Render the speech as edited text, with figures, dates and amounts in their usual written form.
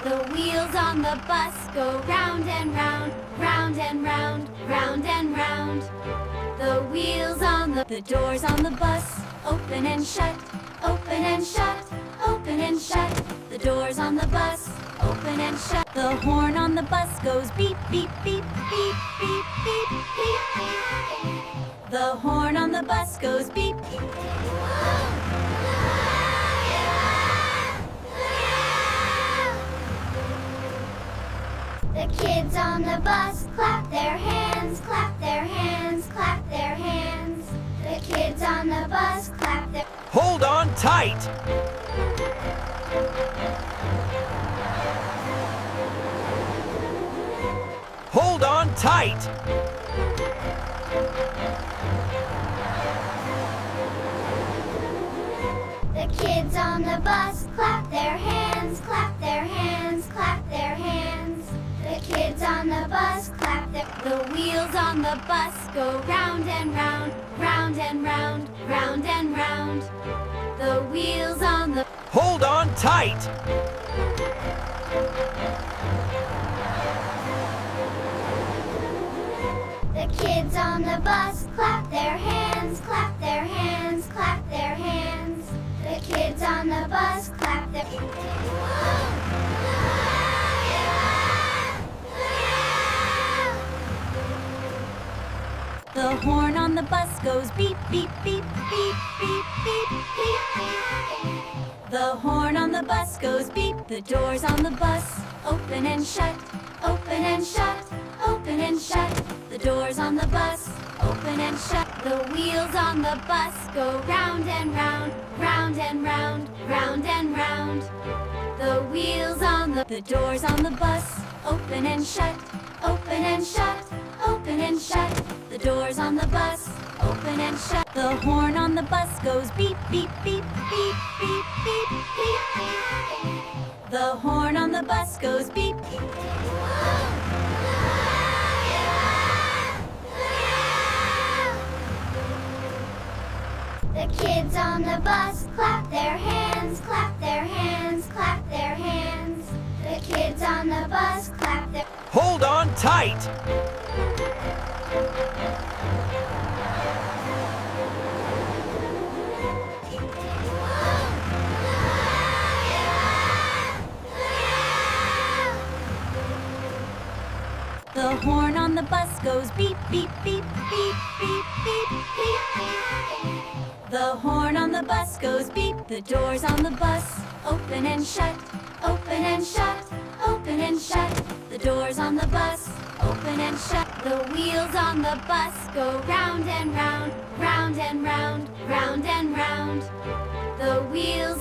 The wheels on the bus go round and round, round and round, round and round. The wheels on the doors on the bus open and shut, open and shut, open and shut. The doors on the bus open and shut. The horn on the bus goes beep, beep, beep, beep, beep, beep, beep, beep. The horn on the bus goes beep. The kids on the bus clap their hands, clap their hands, clap their hands. The kids on the bus clap their... Hold on tight! Hold on tight! The kids on the bus clap their hands, clap their hands, clap their hands. The kids on the bus clap their... The wheels on the bus go round and round, round and round, round and round. The wheels on the... Hold on tight! The kids on the bus clap their hands, clap their hands, clap their hands. The kids on the bus clap their... The horn on the bus goes beep, beep, beep, beep, beep, beep, beep, beep. The horn on the bus goes beep. The doors on the bus open and shut, open and shut, open and shut. The doors on the bus open and shut. The wheels on the bus go round and round, round and round, round and round. The wheels on the doors on the bus open and shut, open and shut, open and shut. The doors on the bus open and shut. The horn on the bus goes beep, beep, beep, beep, beep, beep, beep, beep. The horn on the bus goes beep. The kids on the bus clap their hands, clap their hands, clap their hands. The kids on the bus clap their... Hold on tight! The horn on the bus goes beep, beep, beep, beep, beep, beep, beep, beep. The horn on the bus goes beep. The doors on the bus open and shut, open and shut, open and shut. The doors on the bus open and shut. The wheels on the bus go round and round, round and round, round and round. The wheels